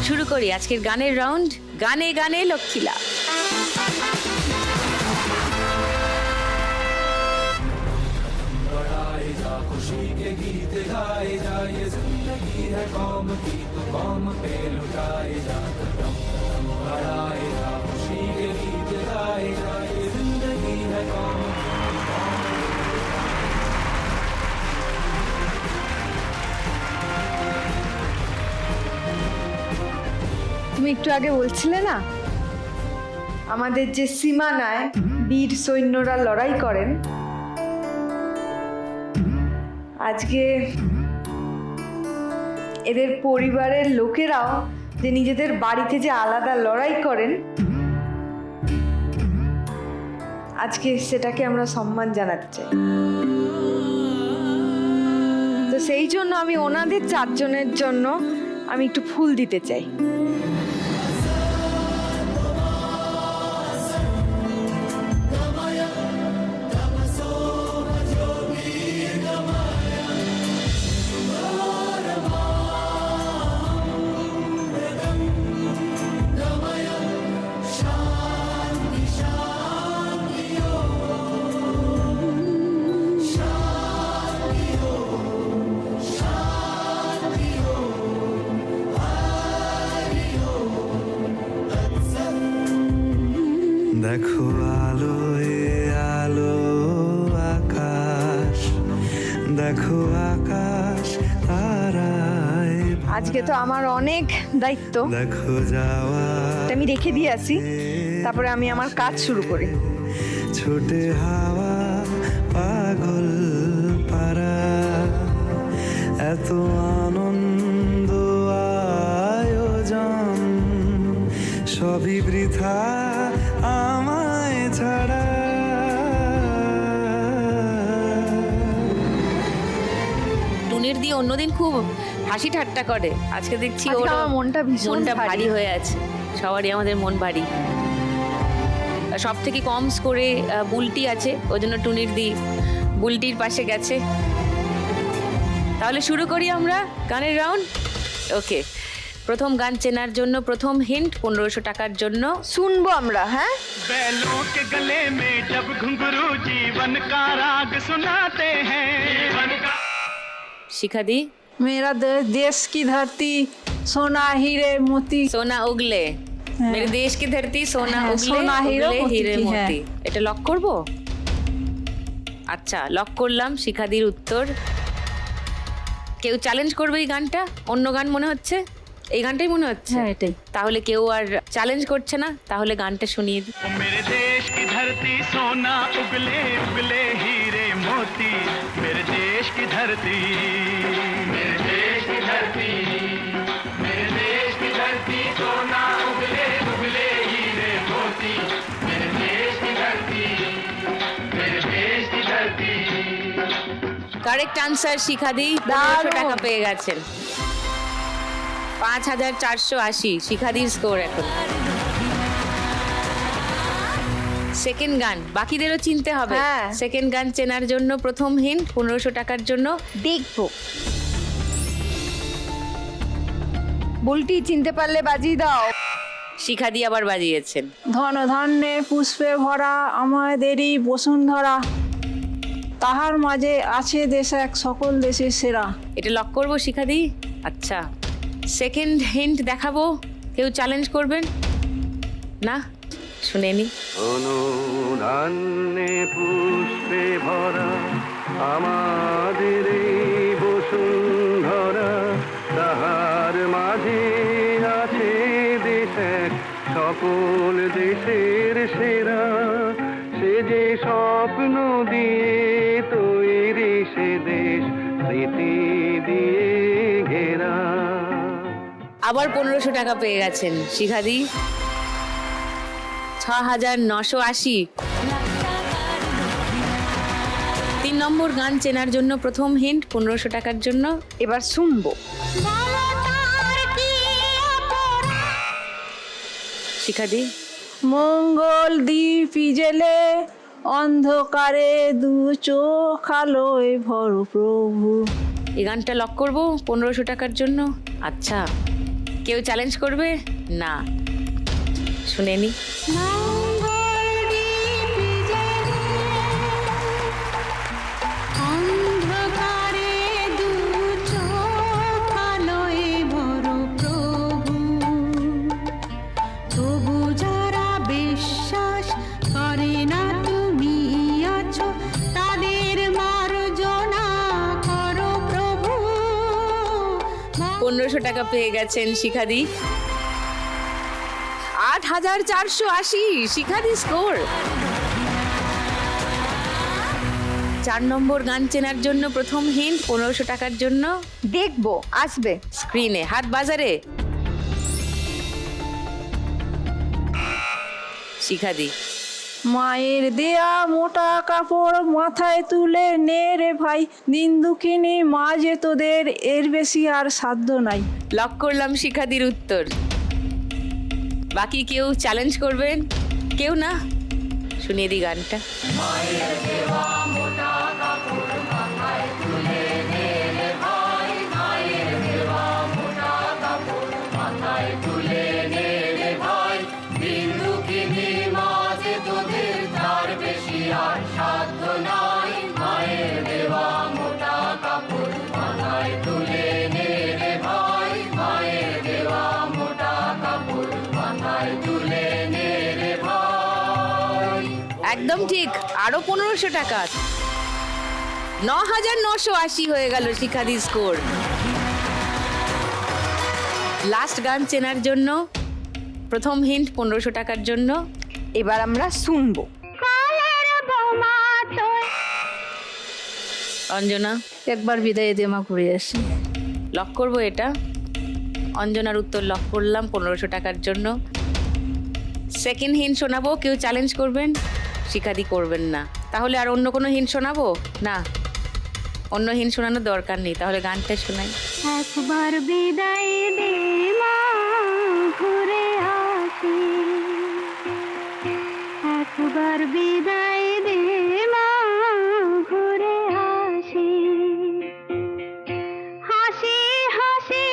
শুরু করি আজকের গানের রাউন্ড। গানে গানে লক্ষ্মীলা। खुशी के गीत गाए जा, ये जिंदगी है कौम की तो कौम पे लुटाए जा। बढ़ाए जा खुशी के गीत गाए जा, ये जिंदगी है कौम की तो कौम पे তুমি একটু আগে বলছিলে না আমাদের যে সীমানায় বীর সৈন্যরা লড়াই করেন, আজকে এদের পরিবারের লোকেরাও যে নিজেদের বাড়িতে যে আলাদা লড়াই করেন, আজকে সেটাকে আমরা সম্মান জানাতে চাই। তো সেই জন্য আমি ওনাদের চারজনের জন্য আমি একটু ফুল দিতে চাই। দেখো আলোয় আলো আকাশ, দেখো আকাশ তারায়। আজকে তো আমার অনেক দায়িত্ব, দেখো যাওয়া এটা আমি রেখে দিয়ে আসি, তারপরে আমি আমার কাজ শুরু করি। ছোটে হাওয়া পাগল পারা, এত আনন্দ আয়োজন সবই বৃথা আমায় ছাড়া। টুনির দিয়ে অন্যদিন খুব হাসি ঠাট্টা করে, আজকে দেখছি আজকে ওর আমার মনটা ভীষণ মনটা ভারী। ভারী হয়ে আছে। সবারই আমাদের মন ভারী। সব থেকে কম স্কোরে বুলটি আছে, ওই জন্য টুনির দি বুলটির পাশে গেছে। তাহলে শুরু করি আমরা গানের রাউন্ড। ওকে, প্রথম গান চেনার জন্য প্রথম হিন্ট 1500 টাকার জন্য শুনবো আমরা। হ্যাঁ, बैलों के गले में जब घुंघरू जीवन का राग सुनाते हैं। শিখা দি। मेरा देश की धरती सोना हीरे मोती। সোনা উগলে, মেরে দেশ কি ধরতি সোনা হ্যাঁ, উগলে, সোনা হিরে উগলে মোতি হিরে কি, হ্যাঁ। মোতি। এটা লক করব? আচ্ছা, লক করলাম শিখাদির উত্তর। কেউ চ্যালেঞ্জ করবে এই গানটা? অন্য গান মনে হচ্ছে, এই গানটাই মনে হচ্ছে। হ্যাঁ, এটাই। তাহলে কেউ আর চ্যালেঞ্জ করছে না, তাহলে গানটা শুনিয়ে দিই। ओ मेरे देश की धरती सोना उगले उगले हीरे मोती। मेरे देश की धरती, मेरे देश की धरती, मेरे देश की धरती सोना उगले उगले हीरे मोती। मेरे देश की धरती, मेरे देश की धरती। Correct answer শিখাদি। 1500 টাকা পেয়ে গেছেন। 5480 শিখাদির স্কোর এখন। সেকেন্ড গান বাকিদেরও চিনতে হবে। হ্যাঁ। সেকেন্ড গান চেনার জন্য প্রথম হিন্ট 1500 টাকার জন্য দেখবো। বুলটি চিনতে পারলে বাজিয়ে দাও। শিখাদি আবার বাজিয়েছেন। ধন ধান্যে পুষ্পে ভরা আমাদেরই বসুন্ধরা, তাহার মাঝে আছে দেশ এক সকল দেশের সেরা। এটা লক করবো শিখাদি? আচ্ছা, সেকেন্ড হিন্ট দেখাবো, কেউ চ্যালেঞ্জ করবেন না? শুনে নি। অনুধান্যে পুষ্পে ভরা আমাদের এই বসুন্ধরা, তাহার মাঝে আছে দেশ এক সকল দেশের সেরা। সে যে স্বপ্ন দিয়ে তৈরি সে দেশ স্মৃতি দিয়ে ঘেরা। আবার 1500 টাকা পেয়ে গেছেন শিখাদি। 6980। 3 নম্বর গান চেনার জন্য প্রথম হিন্ট 1500 টাকার জন্য এবার শুনবো। শিখাদি। মঙ্গল দ্বীপি জেলে অন্ধকারে দু চোখ আলোয় ভর প্রভু। এই গানটা লক করবো 1500 টাকার জন্য। আচ্ছা, কেউ চ্যালেঞ্জ করবে না? শুনে নি। অন্ধকারে দু চোখ আলোয় ভরো প্রভু, তবু যারা বিশ্বাস করে না তুমি আছো, তাদের মার্জনা করো প্রভু। 1500 টাকা পেয়ে গেছেন শিখাদি। 8480 শিখাদি স্কোর। 4 নম্বর গান চেনার জন্য প্রথম হিন্ট 1500 টাকার জন্য দেখবো আসবে। স্ক্রিনে হাট বাজারে শিখাদি। মায়ের দেয়া মোটা কাপড় মাথায় তুলে নে রে ভাই, দিন দুঃখিনী মা যে তোদের, এর বেশি আর সাধ্য নাই। লক করলাম শিখাদির উত্তর। বাকি কেউ চ্যালেঞ্জ করবেন? কেউ না? শুনিয়ে দিই গানটা। একদম ঠিক, আরো 1500 টাকা। 9980 হয়ে গেল শিখাদি স্কোর। লাস্ট গান চেনার জন্য প্রথম হিন্ট 1500 টাকার জন্য এবার আমরা শুনবো। অঞ্জনা, একবার বিদায় দে মা ঘুরে আসি। লক করবো এটা। অঞ্জনার উত্তর লক করলাম 1500 টাকার জন্য। সেকেন্ড হিন্ট শোনাবো, কেউ চ্যালেঞ্জ করবেন? শিখাদি করবেন না। তাহলে আর অন্য কোনো হিন্ট শোনাবো? না, অন্য হিন্ট শোনানোর দরকার নেই। তাহলে গানটা শোনাই। একবার বিদায় দে মা ঘুরে আসি, একবার বিদায় দে মা ঘুরে আসি, হাসি হাসি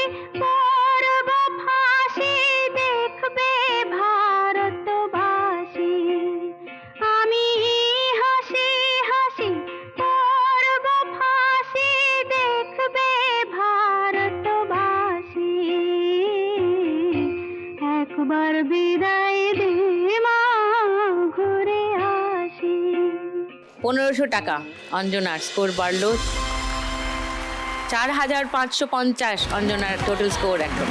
পরব ফাঁসি দেখবে ভারতবাসী, আমি হাসি হাসি পরব ফাঁসি দেখবে ভারতবাসী, একবার বিদায় দে মা ঘুরে আসি। 1500 টাকা। অঞ্জনার স্কোর বাড়লো 4550। অঞ্জনার টোটাল স্কোর এখন।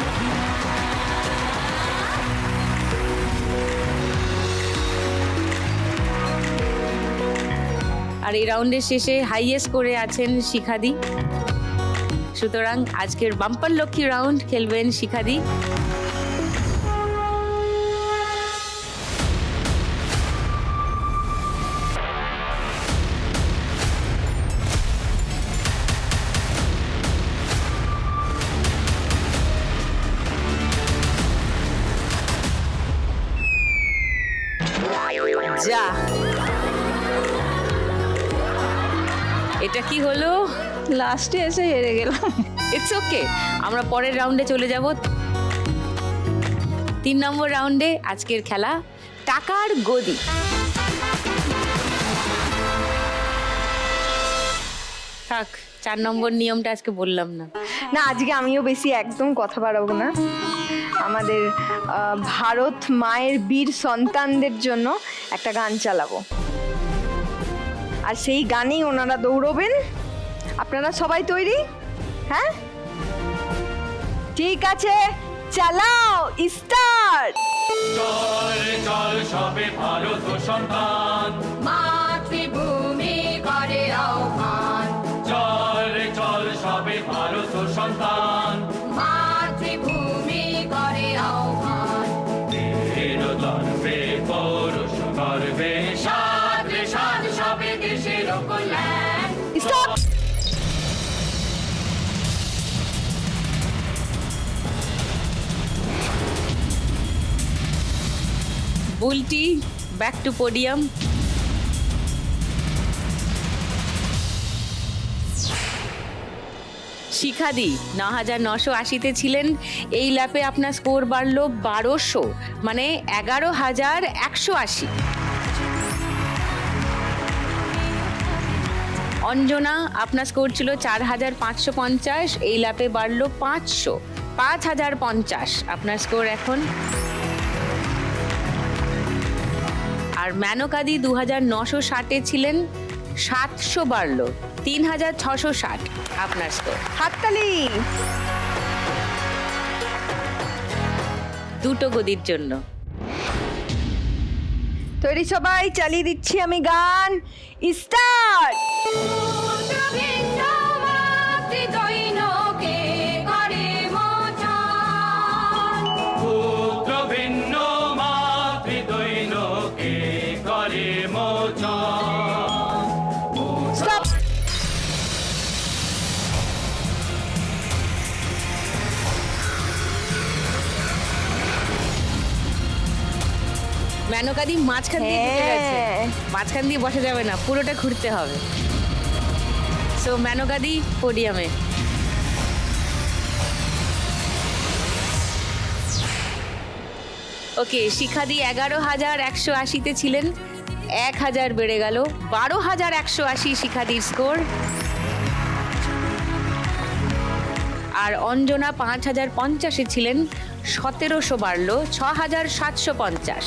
আর এই রাউন্ডের শেষে হাইয়েস্ট করে আছেন শিখাদি। সুতরাং আজকের বাম্পার লক্ষ্মী রাউন্ড খেলবেন শিখাদি। যা, এটা কি হলো? লাস্টে এসে হেরে গেলাম। ইটস ওকে, আমরা পরের রাউন্ডে চলে যাব। 3 নম্বর রাউন্ডে আজকের খেলা টাকার গদি। থাক, 4 নম্বর নিয়মটা আজকে বললাম না। না, আজকে আমিও বেশি একদম কথা বাড়াবো না। আমাদের ভারত মায়ের বীর সন্তানদের জন্য একটা গান চালাবো, আর সেই গানেই ওনারা দৌড়বেন। আপনারা সবাই তৈরি? হ্যাঁ, ঠিক আছে, চালাও, স্টার্ট। চল চল সবে ভারত সন্তান, মাতৃভূমি করে আহ্বান, চল চল সবে ভারত সন্তান, মাতৃভূমি করে আহ্বান, দেহের গর্বে পৌরুষ গর্বে সাধে সাধ সবে দেশের কল্যাণ। Stop. Bulti back to podium. শিখাদি ৯,৯৮০-তে ছিলেন, এই ল্যাপে আপনার স্কোর বাড়লো ১২০০, মানে ১১,১৮০। অঞ্জনা, আপনার স্কোর ছিল ৪,৫৫০, এই ল্যাপে বাড়লো ৫০০, ৫,০৫০ আপনার স্কোর এখন। আর মেনকাদি ২,৯৬০-এ ছিলেন, ৭০০ বাড়লো, ৩,৬৬০ আপনার স্কোর। হাততালি। দুটো গদির জন্য। তৈরি সবাই? চালিয়ে দিচ্ছি আমি গান, স্টার্ট। ভিন্ন মাতৃদৈনকে করে মোচন। পুত্র ভিন্ন মাতৃদৈনকে করে মোচন। স্টপ। মেনকাদি মাঝখান দিয়ে ঢুকে গেছে, হ্যাঁ। মাঝখান দিয়ে বসা যাবে না, পুরোটা ঘুরতে হবে। সো মেনকাদি পোডিয়ামে। ওকে, শিখাদি ১১,১৮০-তে ছিলেন, ১,০০০ বেড়ে গেল, ১২,১৮০ শিখাদির স্কোর। আর অঞ্জনা ৫,০৫০-এ ছিলেন, ১৭০০ বাড়লো, ৬,৭৫০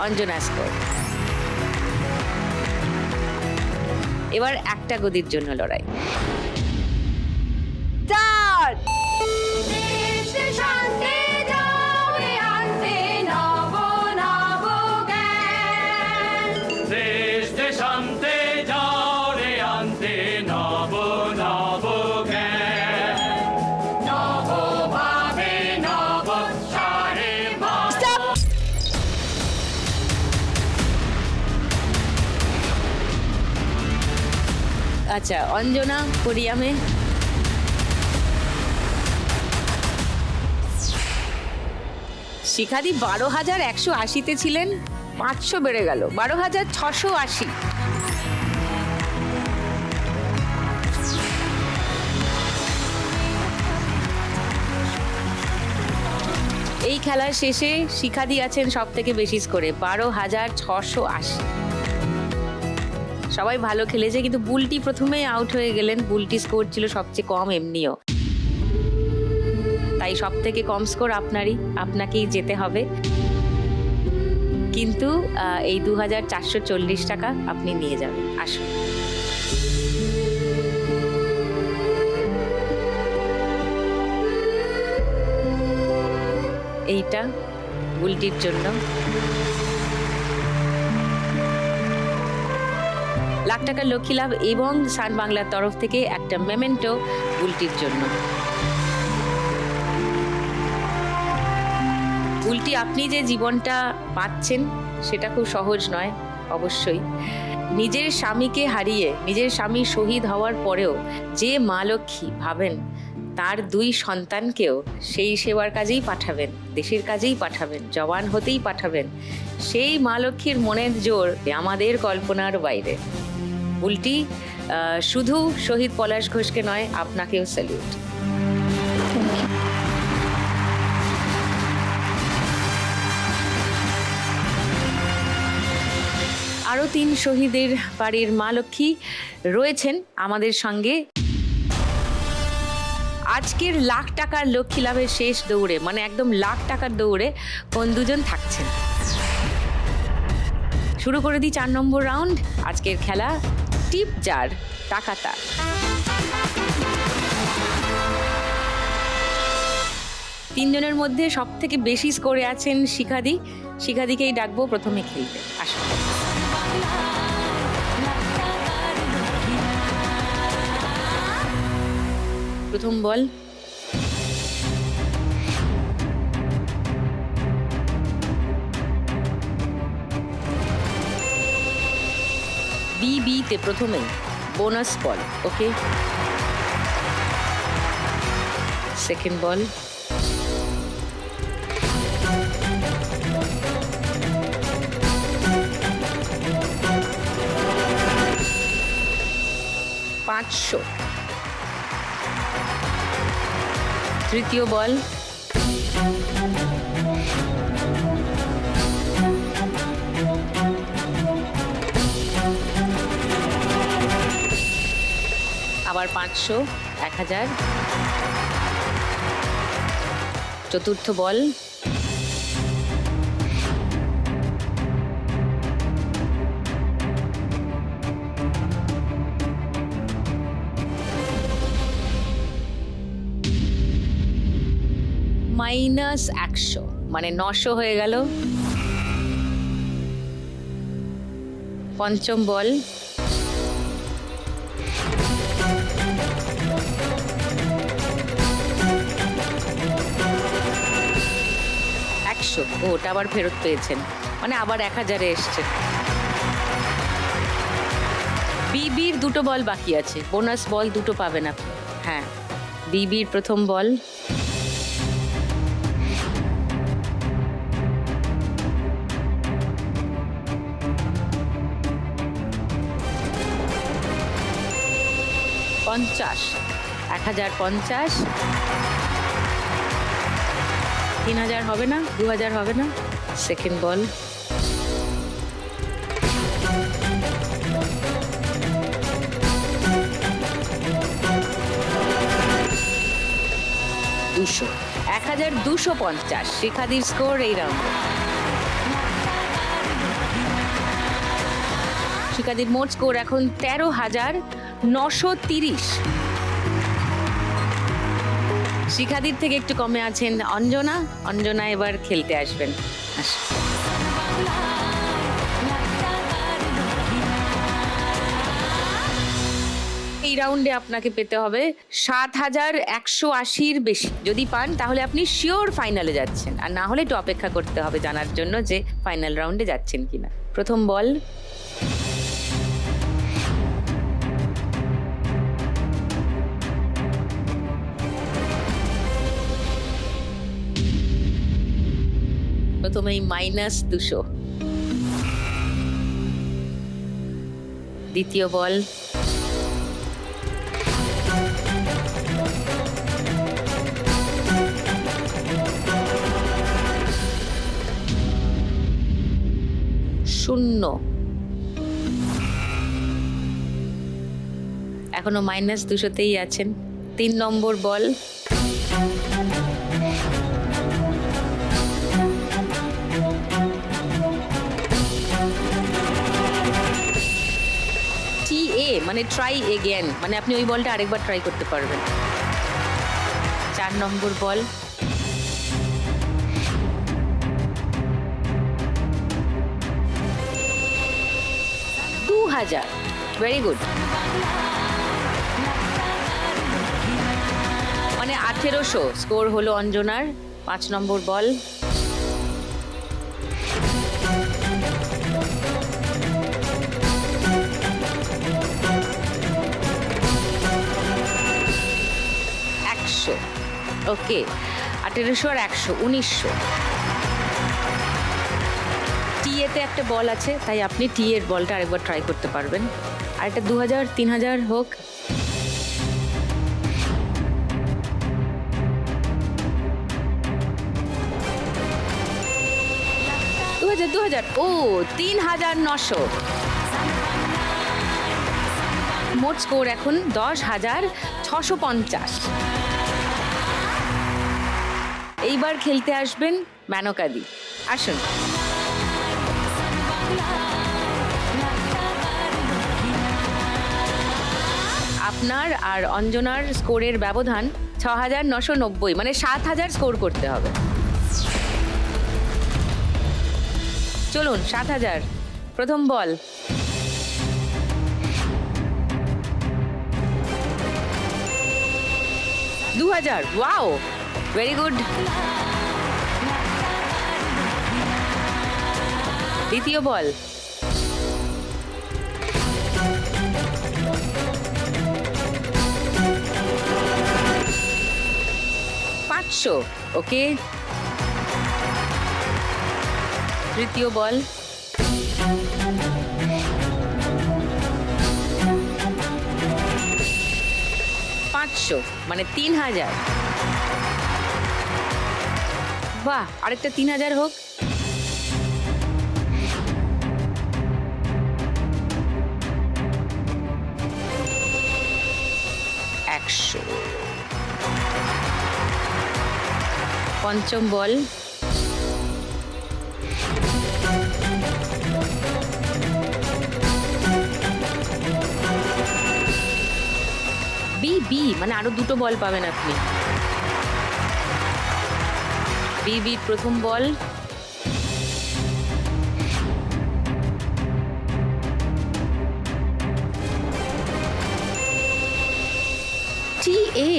অঞ্জনা স্কোর। এবার একটা গদির জন্য লড়াই। স্টার্ট। দেশ শান্তি যাবে আনতে নব নব জ্ঞান। দেশ দেশান্তে যাও রে আনতে নব নব জ্ঞান। নব ভাবে নব সারে স্টপ। আচ্ছা, অঞ্জনা পোডিয়ামে। শিখাদি ১২,১৮০-তে ছিলেন, ৫০০ বেড়ে গেল, ১২,৬৮০। এই খেলার শেষে শিখাদি আছেন সব থেকে বেশি স্কোরে, ১২,৬৮০। সবাই ভালো খেলেছে, কিন্তু বুলটি প্রথমেই আউট হয়ে গেলেন। বুলটি স্কোর ছিল সবচেয়ে কম এমনিও, তাই সব থেকে কম স্কোর আপনারই, আপনাকেই যেতে হবে। কিন্তু এই ২,৪৪০ টাকা আপনি নিয়ে যাবেন। আসুন। এইটা বুলটির জন্য। লাখ টাকার লক্ষ্মী লাভ এবং সান বাংলার তরফ থেকে একটা মেমেন্টো বুলটির জন্য। বুলটি, আপনি যে জীবনটা পাচ্ছেন সেটা খুব সহজ নয়, অবশ্যই। নিজের স্বামীকে হারিয়ে, নিজের স্বামী শহীদ হওয়ার পরেও যে মা লক্ষ্মী ভাবেন তার ২ সন্তানকেও সেই সেবার কাজেই পাঠাবেন, দেশের কাজেই পাঠাবেন, জওয়ান হতেই পাঠাবেন, সেই মা লক্ষ্মীর মনের জোর আমাদের কল্পনার বাইরে। বুলটি, শুধু শহীদ পলাশ ঘোষকে নয়, আপনাকেও স্যালিউট। আরও ৩ শহীদের বাড়ির মা লক্ষ্মী রয়েছেন আমাদের সঙ্গে। আজকের লাখ টাকার লক্ষ্মী লাভের শেষ দৌড়ে, মানে একদম লাখ টাকার দৌড়ে কোন দুজন থাকছেন। শুরু করে দিই ৪ নম্বর রাউন্ড। আজকের খেলা টিপ জার টাকাতা। ৩ জনের মধ্যে সব থেকে বেশি স্কোরে আছেন শিখাদি। শিখাদিকেই ডাকবো প্রথমে খেলতে। আসুন। প্রথম বল। বিতে প্রথমেই বোনাস বল। ওকে, সেকেন্ড বল। $500। তৃতীয় বল, আবার 500, 1000। চতুর্থ বল, -100, মানে 900 হয়ে গেল। পঞ্চম বল, ওটা আবার ফেরত পেয়েছেন, মানে আবার 1000-এ এসছেন। বিবির দুটো বল বাকি আছে, বোনাস বল দুটো পাবেন আপনি। হ্যাঁ, বিবির প্রথম বল, $50, 1050, 3000 হবে না, 2000 হবে না। সেকেন্ড বল, $200, 1250। শিখাদির স্কোর এই রাউন্ডে। শিখাদির মোট স্কোর এখন 13,930। শিখাদির থেকে একটু কমে আছেন অঞ্জনা। অঞ্জনা এবার খেলতে আসবেন। এই রাউন্ডে আপনাকে পেতে হবে 7,180-র বেশি। যদি পান তাহলে আপনি শিওর ফাইনালে যাচ্ছেন, আর না হলে একটু অপেক্ষা করতে হবে জানার জন্য যে ফাইনাল রাউন্ডে যাচ্ছেন কিনা। প্রথম বল, প্রথমেই -200। দ্বিতীয় বল, শূন্য। এখনো -200-তেই আছেন। 3 নম্বর বল, মানে ট্রাই এগেন, মানে আপনি ওই বলটা আরেকবার ট্রাই করতে পারবেন। 4 নম্বর বল, $2000। ভেরি গুড, মানে 1800 স্কোর হলো অঞ্জনার। 5 নম্বর বল, ওকে, 1800 আর 100, 1900। টিএতে একটা বল আছে, তাই আপনি টি এর বলটা আরেকবার ট্রাই করতে পারবেন। আর এটা 2000, 3000 হোক। 2000, ও 3900। মোট স্কোর এখন 10,650। এইবার খেলতে আসবেন মেনকাদি। আসুন। আপনার আর অঞ্জনার স্কোরের ব্যবধান 6,990, মানে 7,000 স্কোর করতে হবে। চলুন, 7,000। প্রথম বল, $2,000। Wow, very good. দ্বিতীয় বল, $500। ওকে। তৃতীয় বল, $500, মানে 3,000। বাহ, আরেকটা 3000 হোক। একশো। পঞ্চম বল। বি মানে আরো দুটো বল পাবেন আপনি। বি প্রথম বল। টি এ,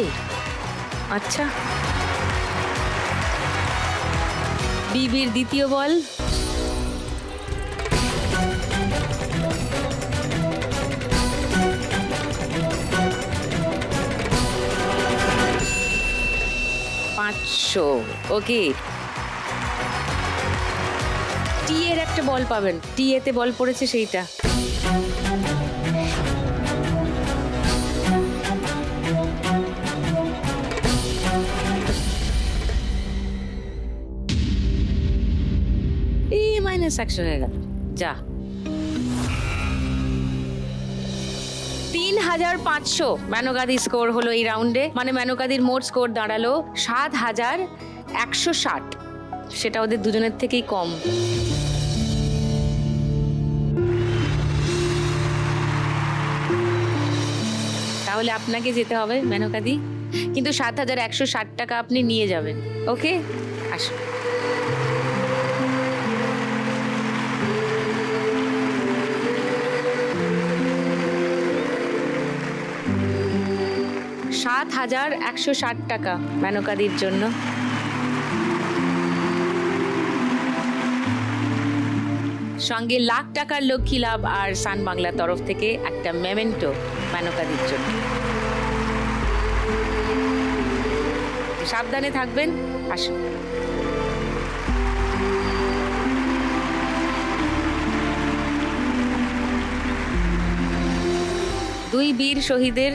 আচ্ছা। বিবির দ্বিতীয় বল। পাঁচশো। ওকে, টি এর একটা বল পাবেন, টি এতে বল পড়েছে সেইটা। -100 হয়ে গেল। যা, 3500 মেনকাদি স্কোর হলো এই রাউন্ডে। মানে মেনকাদির মোট স্কোর দাঁড়ালো 7160। সেটা ওদের দুজনের থেকেই কম। তাহলে আপনাকে যেতে হবে মেনকাদি, কিন্তু 7160 টাকা আপনি নিয়ে যাবেন। ওকে, আসুন। $7160 টাকা মেনকাদির জন্য। সঙ্গে লাখ টাকার লক্ষ্মী লাভ আর সান বাংলার তরফ থেকে একটা মেমেন্টো মেনকাদির জন্য। সাবধানে থাকবেন। আসুন। দুই বীর শহীদের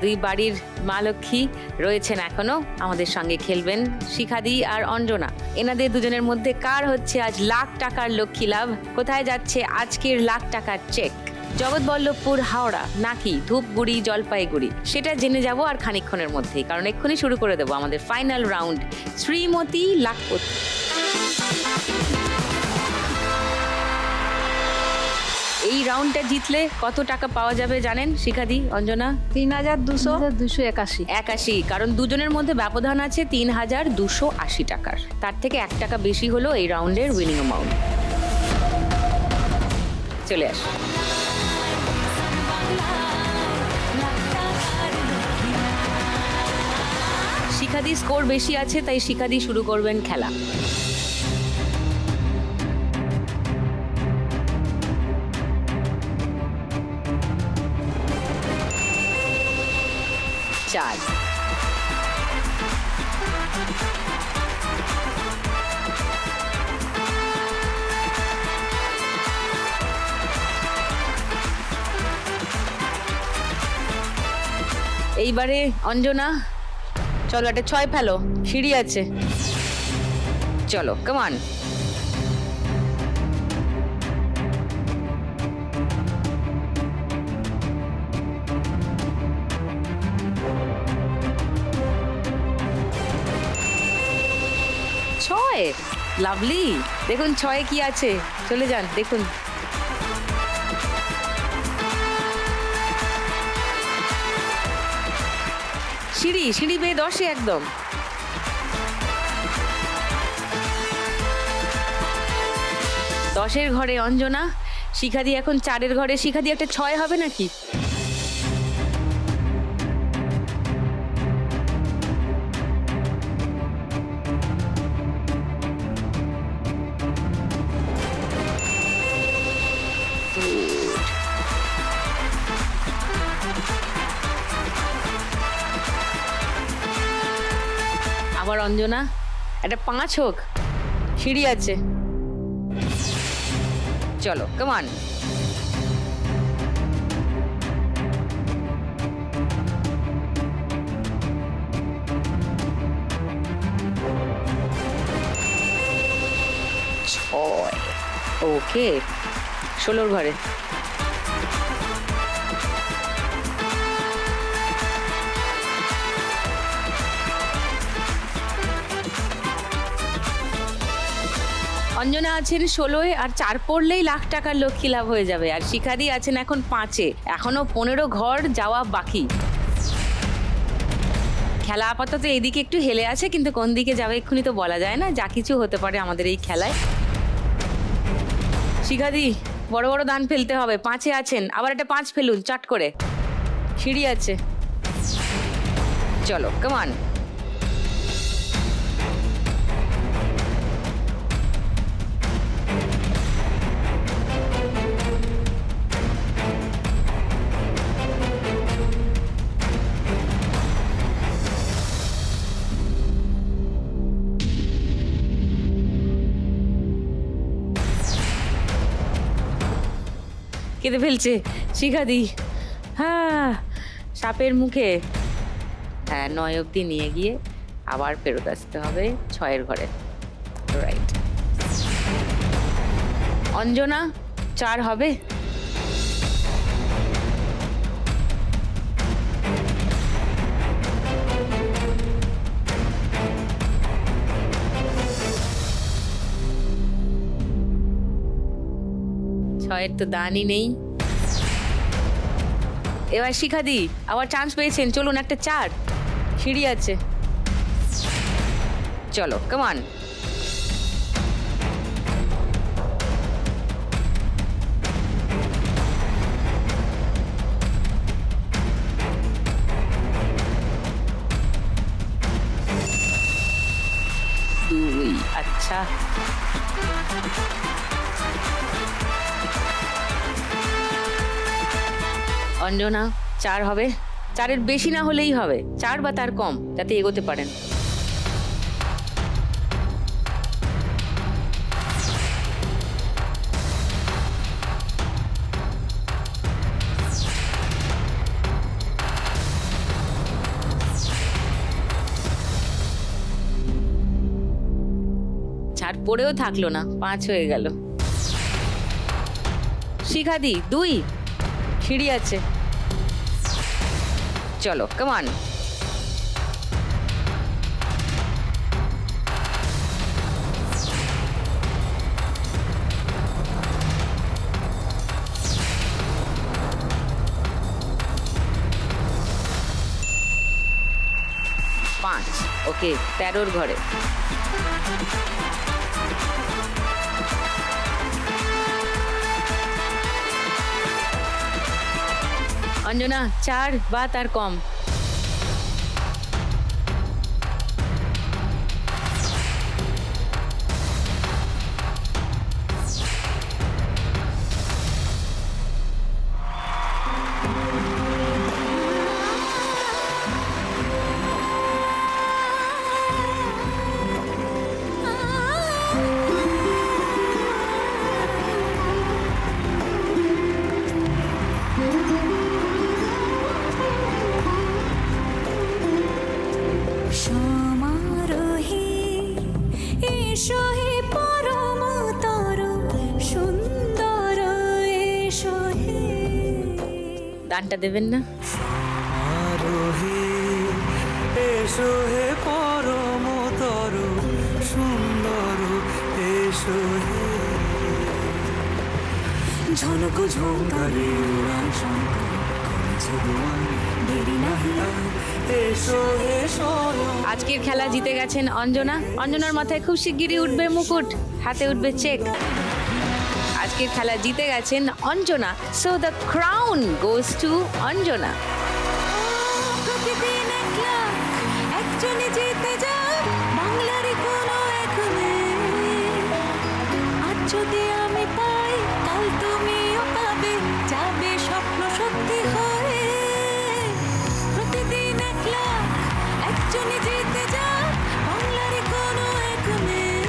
দুই বাড়ির মা লক্ষ্মী রয়েছেন এখনো আমাদের সঙ্গে, খেলবেন শিখাদি আর অঞ্জনা। এনাদের দুজনের মধ্যে কার হচ্ছে আজ লাখ টাকার লক্ষ্মী লাভ? কোথায় যাচ্ছে আজকের লাখ টাকার চেক? জগৎবল্লভপুর, হাওড়া নাকি ধূপগুড়ি, জলপাইগুড়ি? সেটা জেনে যাব আর খানিকক্ষণের মধ্যেই, কারণ এক্ষুনি শুরু করে দেবো আমাদের ফাইনাল রাউন্ড, শ্রীমতী লাখপতি। এই রাউন্ডটা জিতলে কত টাকা পাওয়া যাবে জানেন শিখাদি, অঞ্জনা? 3281। 81, কারণ দুজনের মধ্যে ব্যবধান আছে 3280 টাকার। তার থেকে 1 টাকা বেশি হলো এই রাউন্ডের উইনিং অ্যামাউন্ট। চলে আস। শিখাদি স্কোর বেশি আছে, তাই শিখাদি শুরু করবেন খেলা। চার। এইবারে অঞ্জনা, চলো একটা 6 ফেলো, সিঁড়ি আছে। চলো, কামান। লাভলি, দেখুন 6 কি আছে, চলে যান দেখুন। সিঁড়ি সিঁড়ি বেয়ে 10-এ একদম। দশের ঘরে অঞ্জনা, শিখাদি এখন 4-এর ঘরে। শিখাদি একটা 6 হবে নাকি? আবার অঞ্জনা, একটা 5 হোক, সিঁড়ি আছে। চলো, কামান। ছয়। ওকে, 16 ঘরে। অঞ্জনা আছেন 16-এ, আর 4 পড়লেই লাখ টাকার লক্ষ্মী লাভ হয়ে যাবে। আর শিখাদি আছেন এখন 5-এ, এখনো 15 ঘর যাওয়া বাকি। খেলা আপাতত এইদিকে একটু হেলে আছে, কিন্তু কোন দিকে যাবে এক্ষুনি তো বলা যায় না, যা কিছু হতে পারে আমাদের এই খেলায়। শিখাদি, বড় বড় দান ফেলতে হবে। 5-এ আছেন, আবার একটা 5 ফেলুন চট করে। সিঁড়ি আছে, চলো কামান। কেঁদে ফেলছে শিখাদি। হ্যাঁ, সাপের মুখে। হ্যাঁ, 9 অবধি নিয়ে গিয়ে আবার ফেরত আসতে হবে 6-এর ঘরে। রাইট। অঞ্জনা 4 হবে। ছয়ের তো দানই নেই। এবার শিখাদি আবার চান্স পেয়েছেন, চলুন একটা 4। সিঁড়ি আছে, চলো কামান। দুই, আচ্ছা। অঞ্জনা 4 হবে। 4-এর বেশি না হলেই হবে, 4 বা তার কম, যাতে এগোতে পারেন। চার পড়েও থাকলো না, 5 হয়ে গেল। শিখাদি 2, সিঁড়ি আছে, চলো কামান। পাঁচ, ওকে, 13-র ঘরে। অঞ্জনা 4 বা তার কম। সমারোহে এসো হে পরমতর সুন্দর এসো হে। দানটা দেবেন না? আরোহী এসো হে পরমতর সুন্দর এসো হে। ঝনক ঝঙ্কারে উড়ান শঙ্কর করেছে দুয়ার দেরি নাহি আর। এসো এসো আজকের খেলা জিতে গেছেন অঞ্জনা। অঞ্জনার মাথায় খুব শিগগিরই উঠবে মুকুট, হাতে উঠবে চেক। আজকের খেলা জিতে গেছেন Anjana. So the crown goes to Anjana. প্রতিদিন একলা একজনে জিতে যায় বাংলার কোনো এক মেয়ে। আজ যদি আমি পাই কাল তুমিও পাবে, যাবে স্বপ্ন সত্যি হয়ে। প্রতিদিন একলা একজনে জিতে যায় বাংলার কোনো এক মেয়ে।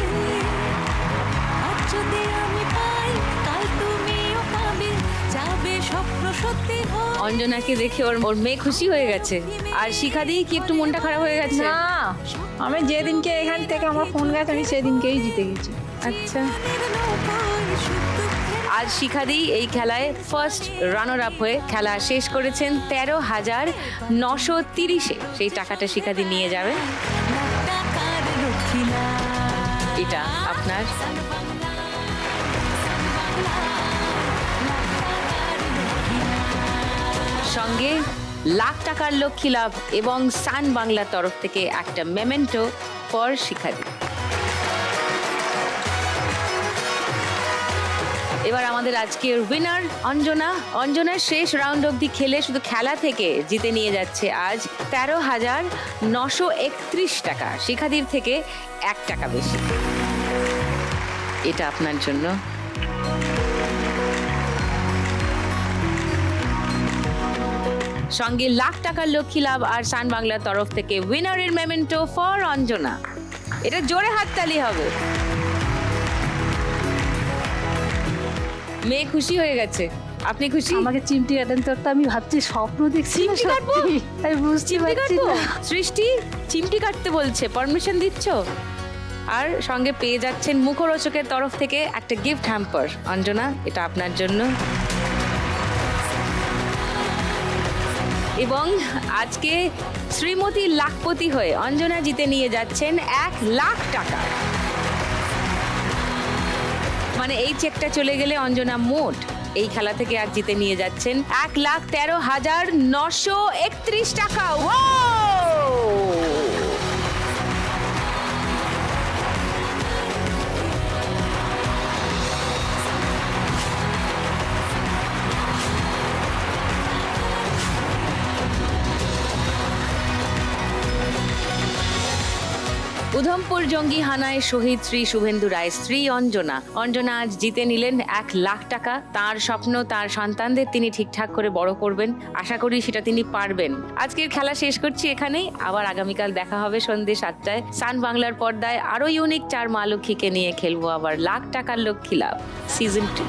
আজ যদি আমি পাই কাল তুমিও পাবে, যাবে স্বপ্ন সত্যি হয়ে। অঞ্জনাকে দেখে ওর মেয়ে খুশি হয়ে গেছে। আর শিখাদি কি একটু মনটা খারাপ হয়ে গেছে? না, আমি যেদিনকে এখান থেকে আমার ফোন গেছে আমি সেদিনকেই জিতে গেছি। আচ্ছা, আজ শিখাদি এই খেলায় ফার্স্ট রানার আপ হয়ে খেলা শেষ করেছেন 13,930-এ। সেই টাকাটা শিখাদি নিয়ে যাবেন। এটা আপনার। সঙ্গে লাখ টাকার লক্ষ্মী লাভ এবং সান বাংলার তরফ থেকে একটা মেমেন্টো ফর শিখাদি। এবার আমাদের আজকের উইনার অঞ্জনা। অঞ্জনার শেষ রাউন্ড অবধি খেলে শুধু খেলা থেকে জিতে নিয়ে যাচ্ছে আজ 13,931 টাকা, শিখাদির থেকে 1 টাকা বেশি। এটা আপনার জন্য। সঙ্গে লাখ টাকার লক্ষ্মী লাভ আর সান বাংলার তরফ থেকে উইনারের মেমেন্টো ফর অঞ্জনা। এটা জোরে হাততালি হবে। মেয়ে খুশি হয়ে গেছে, আপনি খুশি? আমাকে চিমটি কাটেন তো, আমি ভাবছি স্বপ্ন দেখছি না চিমটি কাটবো? সত্যি। আমি বুঝতে চিমটি পারছি কাটবো? না। সৃষ্টি চিমটি কাটতে বলছে, পারমিশন দিচ্ছ? আর সঙ্গে পেয়ে যাচ্ছেন মুখরোচকের তরফ থেকে একটা গিফট হ্যাম্পার। অঞ্জনা, এটা আপনার জন্য। এবং আজকে শ্রীমতী লাখপতি হয়ে অঞ্জনা জিতে নিয়ে যাচ্ছেন 1 লাখ টাকা। মানে এই চেকটা চলে গেলে অঞ্জনা মোট এই খেলা থেকে আজ জিতে নিয়ে যাচ্ছেন 1,13,931 টাকা। উধমপুর জঙ্গি হানায় শহীদ শ্রী শুভেন্দু রায়ের স্ত্রী অঞ্জনা। অঞ্জনা আজ জিতে নিলেন 1 লাখ টাকা। তার স্বপ্ন, তার সন্তানদের তিনি ঠিকঠাক করে বড় করবেন। আশা করি সেটা তিনি পারবেন। আজকের খেলা শেষ করছি এখানেই। আবার আগামীকাল দেখা হবে সন্ধ্যে 7টায় সান বাংলার পর্দায়। আরো ইউনিক 4 মা লক্ষ্মীকে নিয়ে খেলবো আবার লাখ টাকার লক্ষ্মী লাভ সিজন 2।